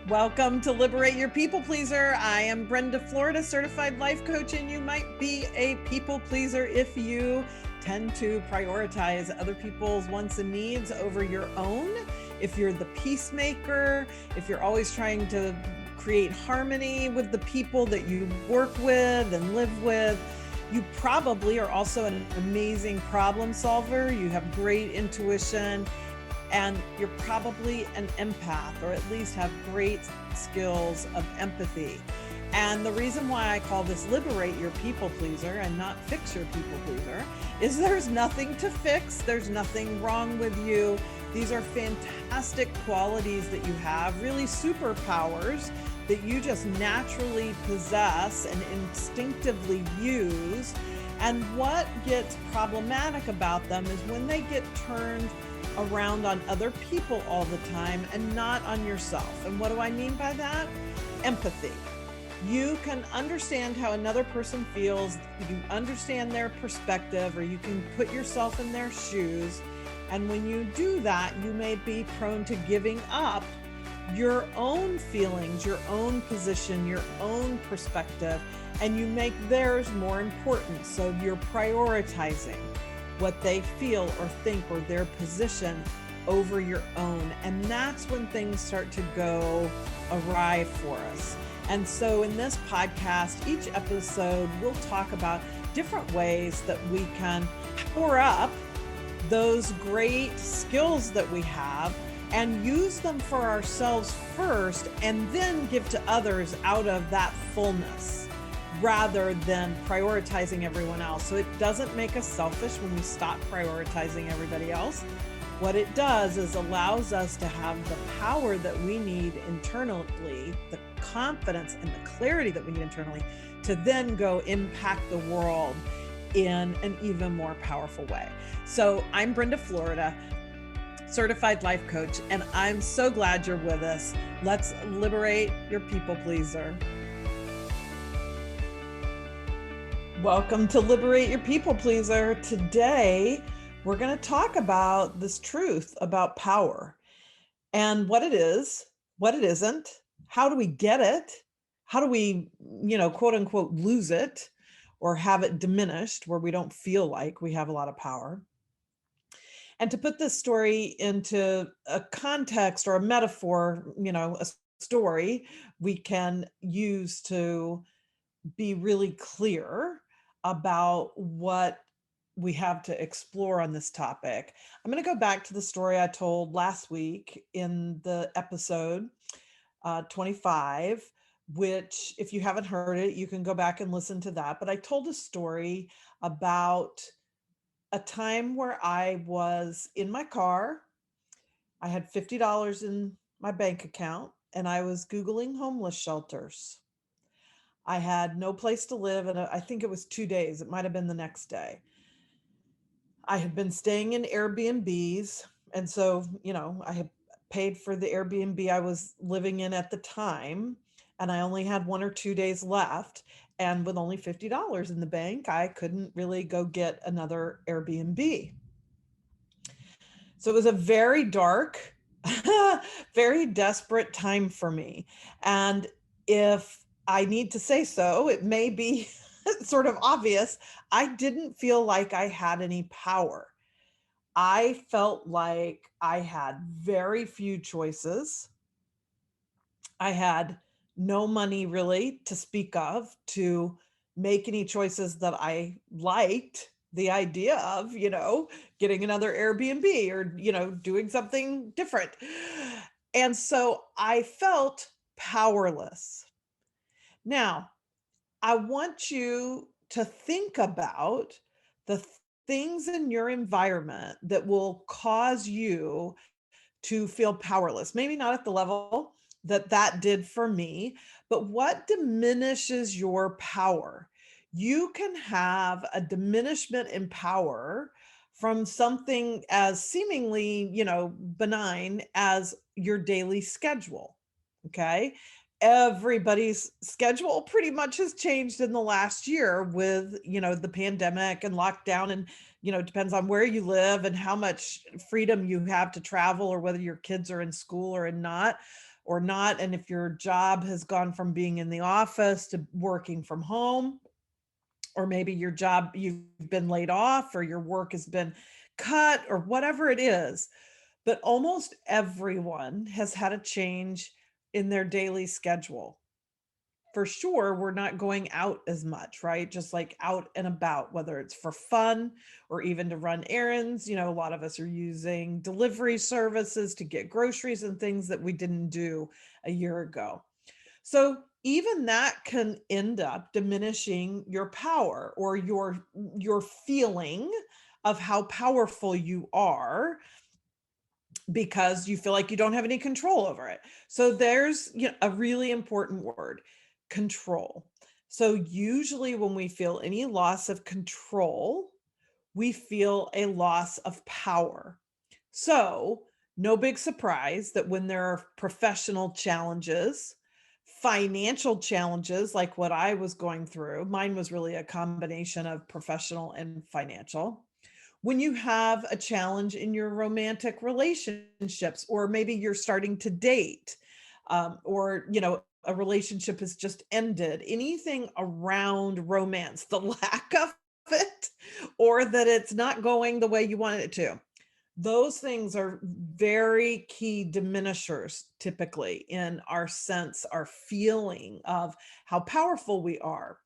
Welcome to Liberate Your People Pleaser. I am Brenda Florida, certified life coach, and you might be a people pleaser if you tend to prioritize other people's wants and needs over your own. If you're the peacemaker, if you're always trying to create harmony with the people that you work with and live with, you probably are also an amazing problem solver. You have great intuition. And you're probably an empath, or at least have great skills of empathy. And the reason why I call this Liberate Your People Pleaser and not Fix Your People Pleaser is there's nothing to fix. There's nothing wrong with you. These are fantastic qualities that you have, really superpowers that you just naturally possess and instinctively use. And what gets problematic about them is when they get turned around on other people all the time and not on yourself. And what do I mean by that? Empathy. You can understand how another person feels, you can understand their perspective, or you can put yourself in their shoes. And when you do that, you may be prone to giving up your own feelings, your own position, your own perspective, and you make theirs more important. So you're prioritizing what they feel or think or their position over your own. And that's when things start to go awry for us. And so in this podcast, each episode, we'll talk about different ways that we can power up those great skills that we have and use them for ourselves first, and then give to others out of that fullness, rather than prioritizing everyone else. So it doesn't make us selfish when we stop prioritizing everybody else. What it does is allows us to have the power that we need internally, the confidence and the clarity that we need internally, to then go impact the world in an even more powerful way. So I'm Brenda Florida, certified life coach, and I'm so glad you're with us. Let's liberate your people pleaser. Welcome to Liberate Your People Pleaser. Today, we're going to talk about this truth about power and what it is, what it isn't, how do we get it, how do we, quote unquote, lose it or have it diminished where we don't feel like we have a lot of power. And to put this story into a context or a metaphor, a story we can use to be really clear about what we have to explore on this topic. I'm going to go back to the story I told last week in the episode 25, which if you haven't heard it, you can go back and listen to that. But I told a story about a time where I was in my car. I had $50 in my bank account and I was Googling homeless shelters. I had no place to live, and I think it was 2 days. It might have been the next day. I had been staying in Airbnbs, and so, I had paid for the Airbnb I was living in at the time, and I only had 1 or 2 days left. And with only $50 in the bank, I couldn't really go get another Airbnb. So it was a very dark, very desperate time for me. And if I need to say so, it may be sort of obvious, I didn't feel like I had any power. I felt like I had very few choices. I had no money really to speak of to make any choices that I liked the idea of, getting another Airbnb or, doing something different. And so I felt powerless. Now, I want you to think about the things in your environment that will cause you to feel powerless. Maybe not at the level that did for me, but what diminishes your power? You can have a diminishment in power from something as seemingly, benign as your daily schedule. Okay. Everybody's schedule pretty much has changed in the last year with, the pandemic and lockdown, and, it depends on where you live and how much freedom you have to travel or whether your kids are in school or not. or not. And if your job has gone from being in the office to working from home, or maybe your job, you've been laid off, or your work has been cut, or whatever it is. But almost everyone has had a change in their daily schedule. For sure, we're not going out as much, right? Just like out and about, whether it's for fun or even to run errands. A lot of us are using delivery services to get groceries and things that we didn't do a year ago. So even that can end up diminishing your power, or your feeling of how powerful you are, because you feel like you don't have any control over it. So there's a really important word: control. So usually when we feel any loss of control, we feel a loss of power. So no big surprise that when there are professional challenges, financial challenges like what I was going through, mine was really a combination of professional and financial. When you have a challenge in your romantic relationships, or maybe you're starting to date, or a relationship has just ended, anything around romance, the lack of it, or that it's not going the way you wanted it to, those things are very key diminishers typically in our sense, our feeling of how powerful we are.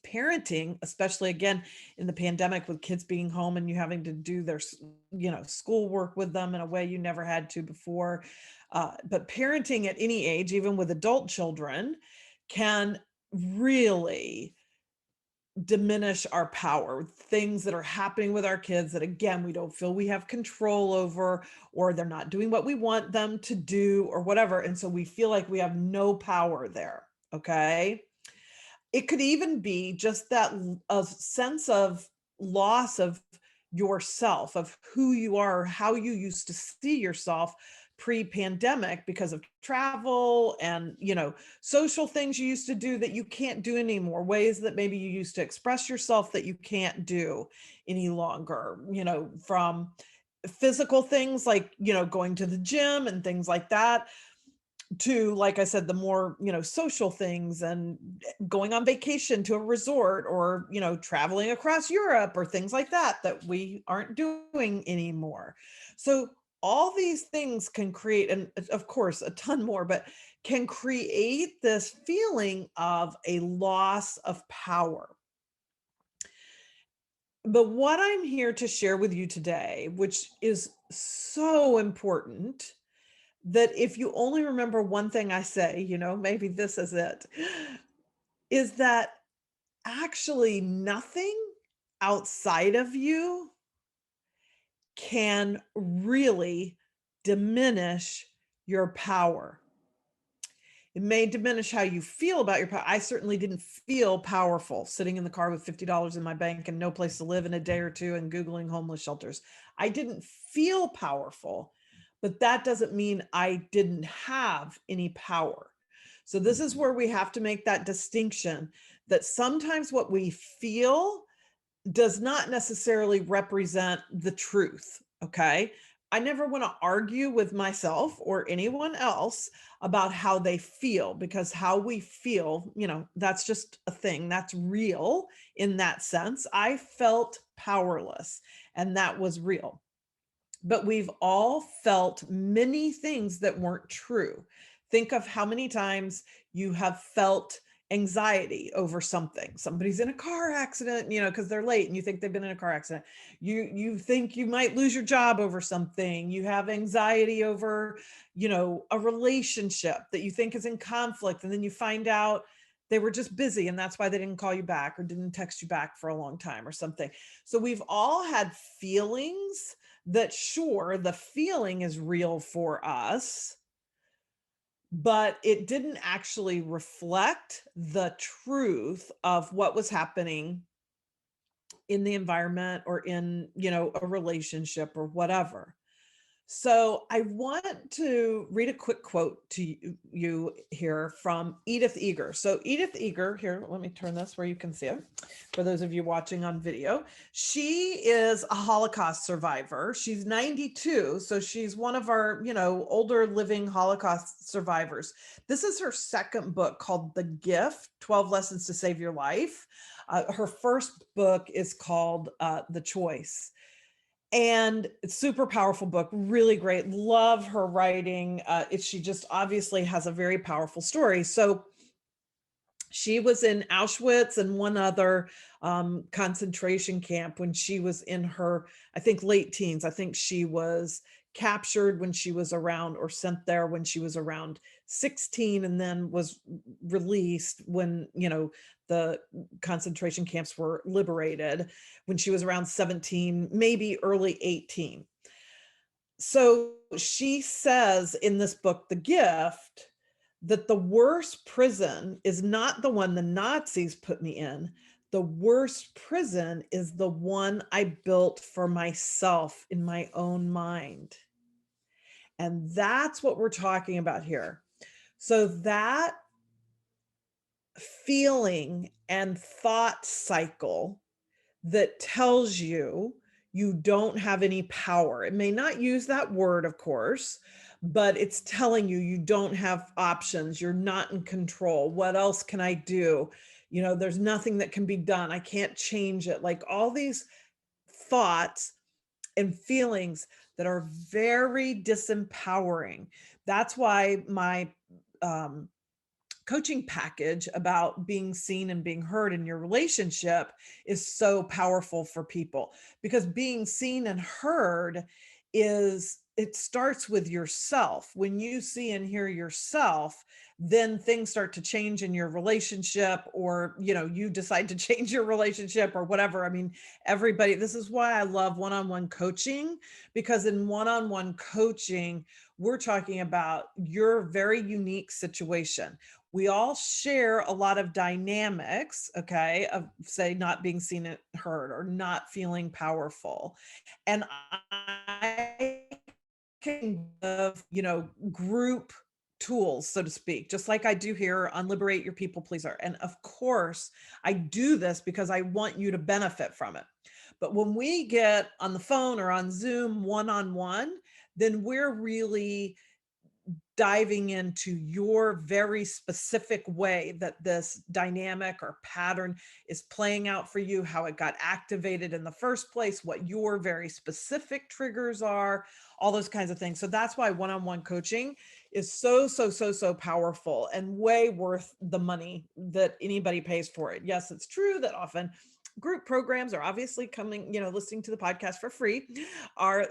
Parenting, especially again in the pandemic, with kids being home and you having to do their schoolwork with them in a way you never had to before, but parenting at any age, even with adult children, can really diminish our power. Things that are happening with our kids that, again, we don't feel we have control over, or they're not doing what we want them to do, or whatever, and so we feel like we have no power there. Okay. It could even be just that a sense of loss of yourself, of who you are, how you used to see yourself pre-pandemic, because of travel and social things you used to do that you can't do anymore, ways that maybe you used to express yourself that you can't do any longer, from physical things like going to the gym and things like that, to, like I said, the more social things, and going on vacation to a resort, or traveling across Europe, or things like that that we aren't doing anymore. So all these things can create, and of course a ton more, but can create this feeling of a loss of power. But what I'm here to share with you today, which is so important, that if you only remember one thing I say, maybe this is it, is that actually nothing outside of you can really diminish your power. It may diminish how you feel about your power. I certainly didn't feel powerful sitting in the car with $50 in my bank and no place to live in a day or two and Googling homeless shelters. I didn't feel powerful, but that doesn't mean I didn't have any power. So this is where we have to make that distinction, that sometimes what we feel does not necessarily represent the truth. Okay. I never want to argue with myself or anyone else about how they feel, because how we feel, that's just a thing that's real in that sense. I felt powerless, and that was real. But we've all felt many things that weren't true. Think of how many times you have felt anxiety over something. Somebody's in a car accident, because they're late and you think they've been in a car accident. You think you might lose your job over something. You have anxiety over, a relationship that you think is in conflict, and then you find out they were just busy and that's why they didn't call you back or didn't text you back for a long time or something. So we've all had feelings that, sure, the feeling is real for us, but it didn't actually reflect the truth of what was happening in the environment, or in, a relationship or whatever. So I want to read a quick quote to you here from Edith Eger. So Edith Eger, here, let me turn this where you can see it. For those of you watching on video, she is a Holocaust survivor. She's 92, so she's one of our, older living Holocaust survivors. This is her second book called The Gift, 12 Lessons to Save Your Life. Her first book is called The Choice. And it's super powerful book, really great. Love her writing. She just obviously has a very powerful story. So she was in Auschwitz and one other concentration camp when she was in her, I think, late teens. I think she was captured when she was around, or sent there when she was around 16, and then was released when, the concentration camps were liberated, when she was around 17, maybe early 18. So she says in this book, The Gift, that the worst prison is not the one the Nazis put me in. The worst prison is the one I built for myself in my own mind. And that's what we're talking about here. So that feeling and thought cycle that tells you you don't have any power. It may not use that word, of course, but it's telling you you don't have options. You're not in control. What else can I do? There's nothing that can be done. I can't change it. Like all these thoughts and feelings that are very disempowering. That's why my coaching package about being seen and being heard in your relationship is so powerful for people, because being seen and heard it starts with yourself. When you see and hear yourself, then things start to change in your relationship, or you decide to change your relationship or whatever. I mean, everybody, this is why I love one-on-one coaching, because in one-on-one coaching, we're talking about your very unique situation. We all share a lot of dynamics, okay, of say not being seen and heard, or not feeling powerful. And I can give, group tools, so to speak, just like I do here on Liberate Your People Pleaser. And of course, I do this because I want you to benefit from it. But when we get on the phone or on Zoom one-on-one, then we're really diving into your very specific way that this dynamic or pattern is playing out for you, how it got activated in the first place, what your very specific triggers are, all those kinds of things. So that's why one-on-one coaching is so, so, so, so powerful and way worth the money that anybody pays for it. Yes, it's true that often group programs are obviously coming, listening to the podcast for free, are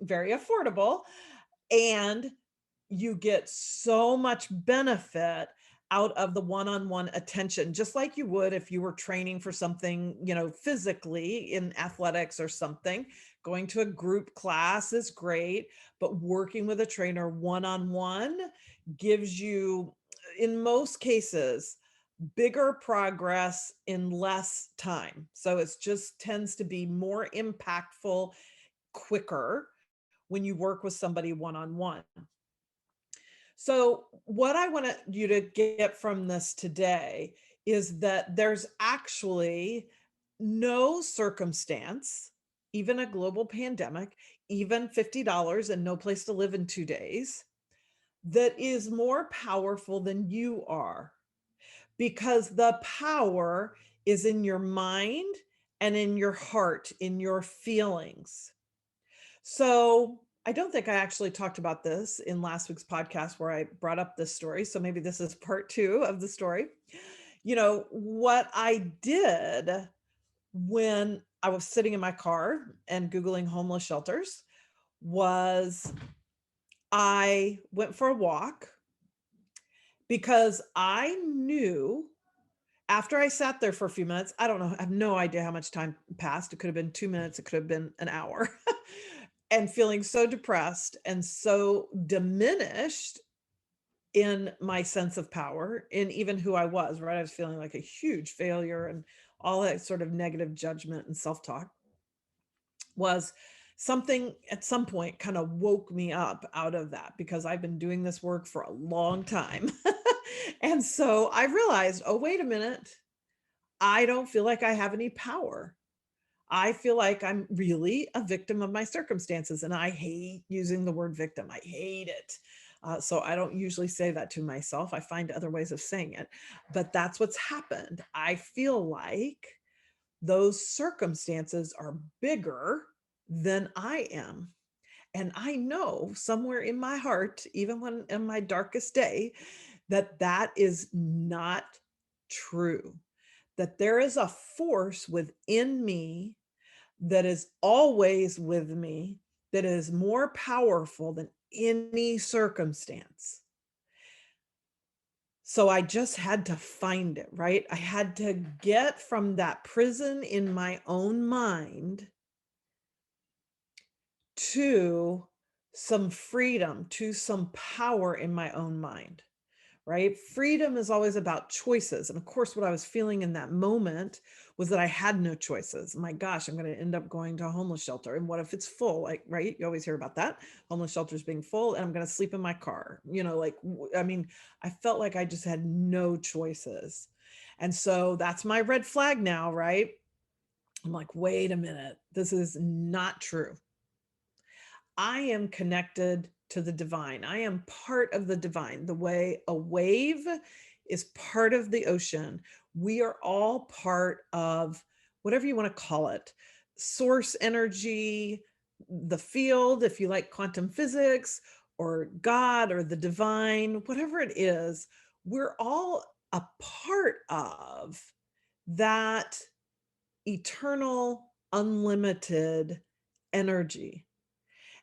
very affordable, and you get so much benefit out of the one-on-one attention, just like you would if you were training for something, physically in athletics or something. Going to a group class is great, but working with a trainer one-on-one gives you, in most cases, bigger progress in less time. So it just tends to be more impactful, quicker when you work with somebody one-on-one. So what I want you to get from this today is that there's actually no circumstance, even a global pandemic, even $50 and no place to live in 2 days, that is more powerful than you are, because the power is in your mind and in your heart, in your feelings. So I don't think I actually talked about this in last week's podcast where I brought up this story. So maybe this is part 2 of the story. What I did when I was sitting in my car and Googling homeless shelters was I went for a walk, because I knew after I sat there for a few minutes, I don't know, I have no idea how much time passed. It could have been 2 minutes, it could have been an hour. And feeling so depressed and so diminished in my sense of power, in even who I was, right? I was feeling like a huge failure and all that sort of negative judgment and self-talk, was something at some point kind of woke me up out of that because I've been doing this work for a long time. And so I realized, oh, wait a minute. I don't feel like I have any power. I feel like I'm really a victim of my circumstances. And I hate using the word victim. I hate it. So I don't usually say that to myself. I find other ways of saying it. But that's what's happened. I feel like those circumstances are bigger than I am. And I know somewhere in my heart, even when in my darkest day, that that is not true. That there is a force within me that is always with me, that is more powerful than any circumstance. So I just had to find it, right? I had to get from that prison in my own mind to some freedom, to some power in my own mind, right? Freedom is always about choices. And of course, what I was feeling in that moment was that I had no choices. My gosh, I'm going to end up going to a homeless shelter. And what if it's full? Like, right? You always hear about that. Homeless shelters being full, and I'm going to sleep in my car. I mean, I felt like I just had no choices. And so that's my red flag now, right? I'm like, wait a minute, this is not true. I am connected to the divine. I am part of the divine. The way a wave is part of the ocean. We are all part of whatever you want to call it, source energy, the field, if you like quantum physics, or God, or the divine, whatever it is, we're all a part of that eternal, unlimited energy.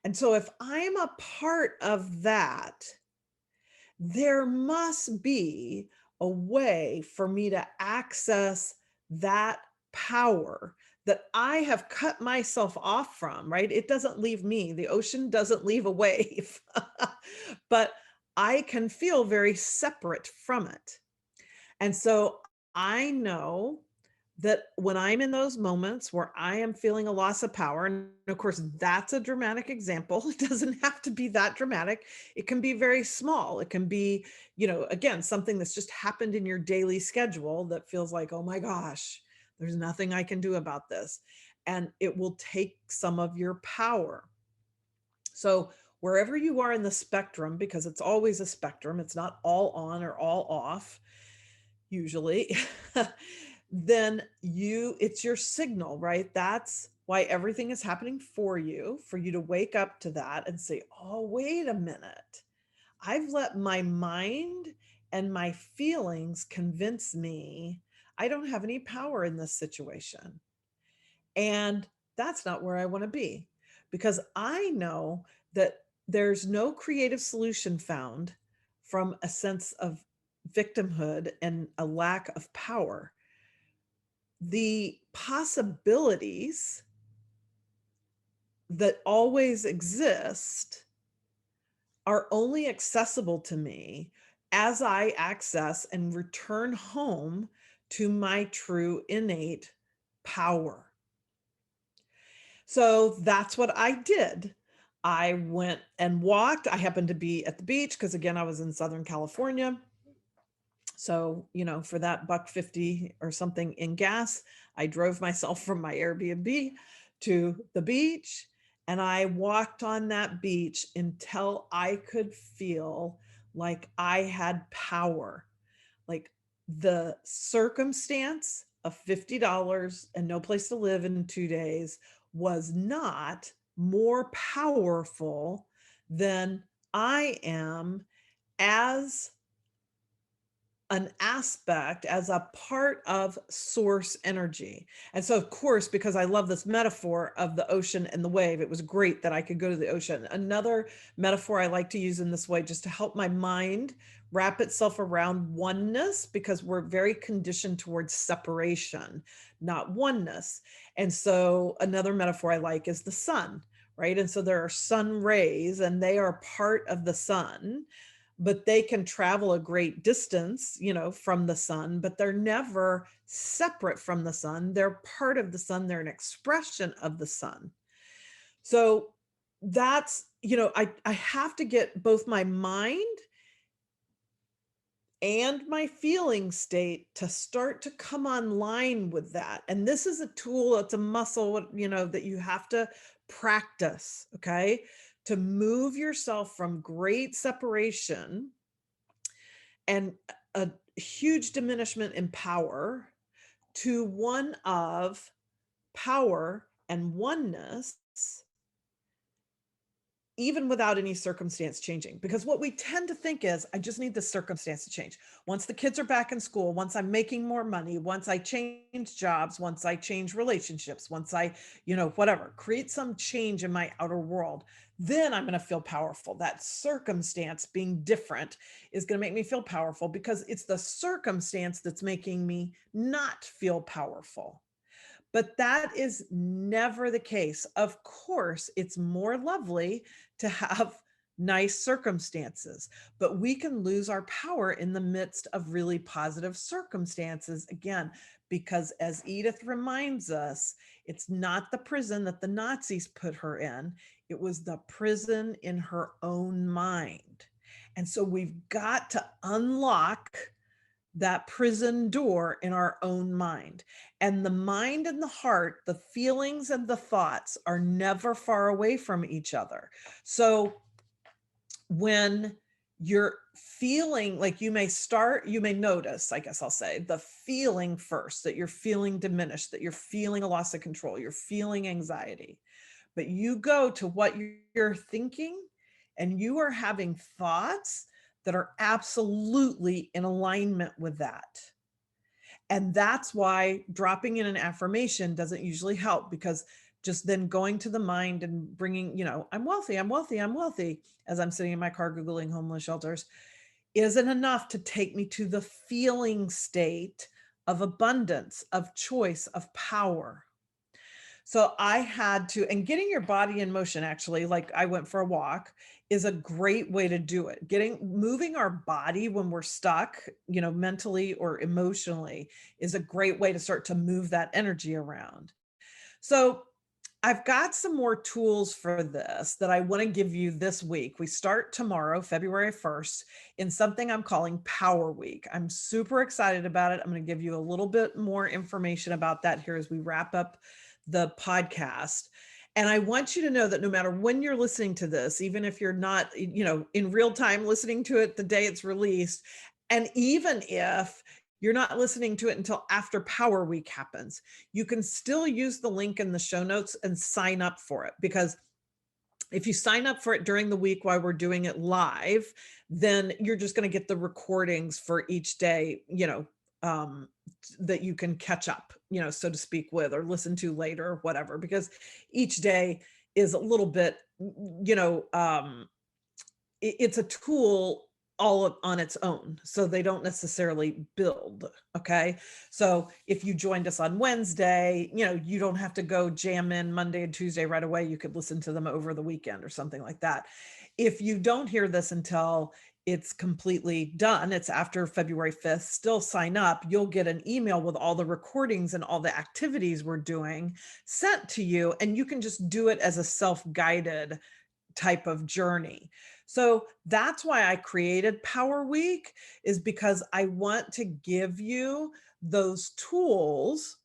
And so if I'm a part of that, there must be a way for me to access that power that I have cut myself off from, right? It doesn't leave me. The ocean doesn't leave a wave, but I can feel very separate from it. And so I know that when I'm in those moments where I am feeling a loss of power, and of course, that's a dramatic example. It doesn't have to be that dramatic. It can be very small. It can be, again, something that's just happened in your daily schedule that feels like, oh my gosh, there's nothing I can do about this. And it will take some of your power. So, wherever you are in the spectrum, because it's always a spectrum, it's not all on or all off, usually, then it's your signal, right? That's why everything is happening for you to wake up to that and say, oh, wait a minute. I've let my mind and my feelings convince me I don't have any power in this situation. And that's not where I want to be, because I know that there's no creative solution found from a sense of victimhood and a lack of power. The possibilities that always exist are only accessible to me as I access and return home to my true innate power. So that's what I did. I went and walked. I happened to be at the beach because, again, I was in Southern California. So, for that $1.50 or something in gas, I drove myself from my Airbnb to the beach, and I walked on that beach until I could feel like I had power. Like, the circumstance of $50 and no place to live in 2 days was not more powerful than I am as an aspect, as a part of source energy. And so, of course, because I love this metaphor of the ocean and the wave, it was great that I could go to the ocean. Another metaphor I like to use in this way, just to help my mind wrap itself around oneness, because we're very conditioned towards separation, not oneness. And so another metaphor I like is the sun, right? And so there are sun rays, and they are part of the sun, but they can travel a great distance, from the sun, but they're never separate from the sun. They're part of the sun. They're an expression of the sun. So that's, I have to get both my mind and my feeling state to start to come online with that. And this is a tool, it's a muscle, that you have to practice, okay? To move yourself from great separation and a huge diminishment in power to one of power and oneness, even without any circumstance changing. Because what we tend to think is, I just need the circumstance to change. Once the kids are back in school, once I'm making more money, once I change jobs, once I change relationships, once I, whatever, create some change in my outer world, then I'm going to feel powerful. That circumstance being different is going to make me feel powerful, because it's the circumstance that's making me not feel powerful. But that is never the case. Of course, it's more lovely to have nice circumstances, but we can lose our power in the midst of really positive circumstances. Again, because as Edith reminds us, it's not the prison that the Nazis put her in, it was the prison in her own mind. And so we've got to unlock that prison door in our own mind. And the mind and the heart, the feelings and the thoughts are never far away from each other. So when you're feeling like, you may notice, I guess I'll say, the feeling first, that you're feeling diminished, that you're feeling a loss of control, you're feeling anxiety, but you go to what you're thinking and you are having thoughts that are absolutely in alignment with that. And that's why dropping in an affirmation doesn't usually help, because just then going to the mind and bringing, I'm wealthy, I'm wealthy, I'm wealthy, as I'm sitting in my car Googling homeless shelters, isn't enough to take me to the feeling state of abundance, of choice, of power. So I had to, and getting your body in motion, actually, like I went for a walk, is a great way to do it. Moving our body when we're stuck, mentally or emotionally, is a great way to start to move that energy around. So I've got some more tools for this that I want to give you this week. We start tomorrow, February 1st, in something I'm calling Power Week. I'm super excited about it. I'm going to give you a little bit more information about that here as we wrap up the podcast. And I want you to know that no matter when you're listening to this, even if you're not, in real time listening to it the day it's released, and even if you're not listening to it until after Power Week happens, you can still use the link in the show notes and sign up for it. Because if you sign up for it during the week while we're doing it live, then you're just going to get the recordings for each day, that you can catch up, so to speak, with, or listen to later or whatever, because each day is a little bit, it's a tool all on its own. So they don't necessarily build. Okay. So if you joined us on Wednesday, you don't have to go jam in Monday and Tuesday right away. You could listen to them over the weekend or something like that. If you don't hear this until it's completely done, it's after February 5th, still sign up. You'll get an email with all the recordings and all the activities we're doing sent to you. And you can just do it as a self-guided type of journey. So that's why I created Power Week, is because I want to give you those tools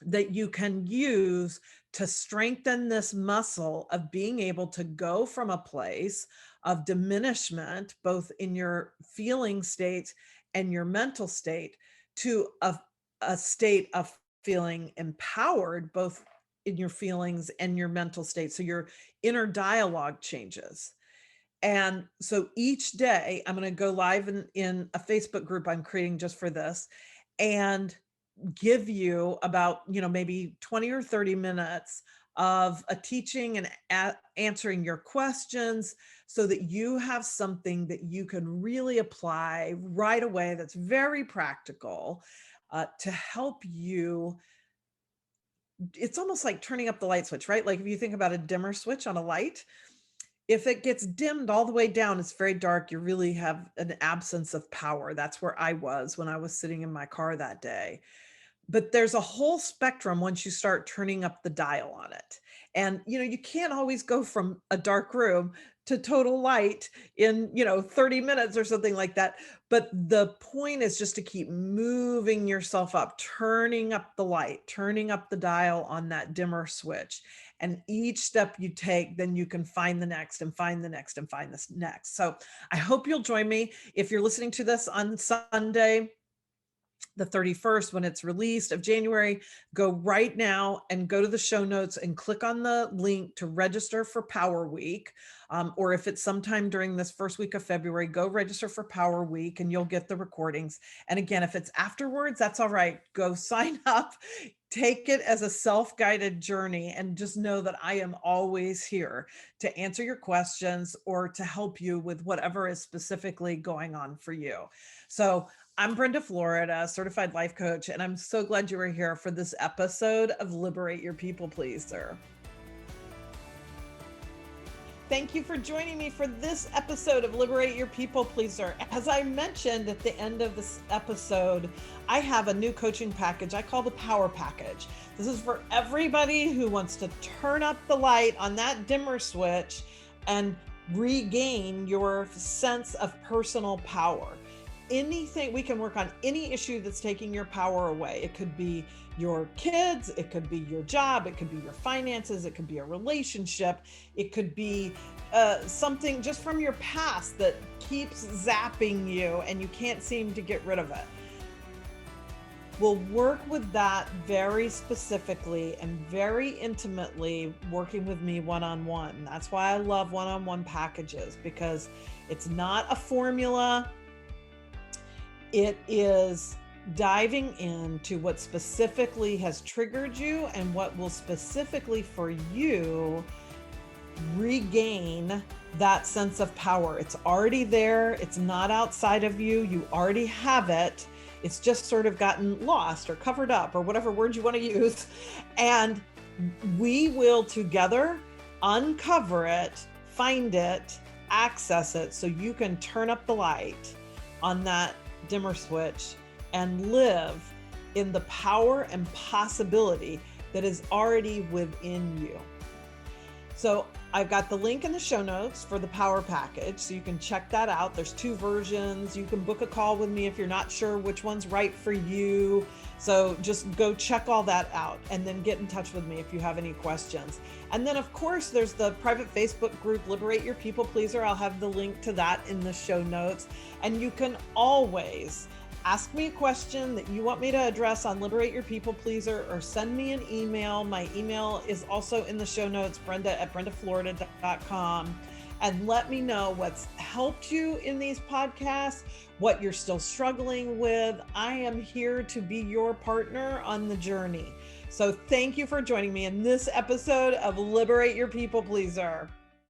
that you can use to strengthen this muscle of being able to go from a place of diminishment, both in your feeling state and your mental state, to a state of feeling empowered, both in your feelings and your mental state. So your inner dialogue changes. And so each day I'm going to go live in a Facebook group I'm creating just for this, and give you about, maybe 20 or 30 minutes of a teaching and answering your questions, so that you have something that you can really apply right away that's very practical, to help you. It's almost like turning up the light switch, right? Like if you think about a dimmer switch on a light, if it gets dimmed all the way down, it's very dark, you really have an absence of power. That's where I was when I was sitting in my car that day. But there's a whole spectrum once you start turning up the dial on it. And, you can't always go from a dark room to total light in, 30 minutes or something like that. But the point is just to keep moving yourself up, turning up the light, turning up the dial on that dimmer switch. And each step you take, then you can find the next and find the next and find this next. So I hope you'll join me. If you're listening to this on Sunday, the 31st, when it's released of January, go right now and go to the show notes and click on the link to register for Power Week. Or if it's sometime during this first week of February, go register for Power Week and you'll get the recordings. And again, if it's afterwards, that's all right. Go sign up. Take it as a self-guided journey and just know that I am always here to answer your questions or to help you with whatever is specifically going on for you. So I'm Brenda Florida, certified life coach, and I'm so glad you were here for this episode of Liberate Your People Pleaser. Thank you for joining me for this episode of Liberate Your People Pleaser. As I mentioned at the end of this episode, I have a new coaching package I call the Power Package. This is for everybody who wants to turn up the light on that dimmer switch and regain your sense of personal power. Anything, we can work on any issue that's taking your power away. It could be your kids, it could be your job, it could be your finances, it could be a relationship, it could be something just from your past that keeps zapping you and you can't seem to get rid of it. We'll work with that very specifically and very intimately, working with me one-on-one. That's why I love one-on-one packages, because it's not a formula. It is diving into what specifically has triggered you and what will specifically for you regain that sense of power. It's already there. It's not outside of you. You already have it. It's just sort of gotten lost or covered up or whatever word you want to use. And we will together uncover it, find it, access it so you can turn up the light on that dimmer switch and live in the power and possibility that is already within you. So I've got the link in the show notes for the Power Package, so you can check that out. There's 2 versions. You can book a call with me if you're not sure which one's right for you. So just go check all that out and then get in touch with me if you have any questions. And then of course, there's the private Facebook group, Liberate Your People Pleaser. I'll have the link to that in the show notes. And you can always ask me a question that you want me to address on Liberate Your People Pleaser, or send me an email. My email is also in the show notes, brenda@brendaflorida.com. And let me know what's helped you in these podcasts, what you're still struggling with. I am here to be your partner on the journey. So thank you for joining me in this episode of Liberate Your People Pleaser.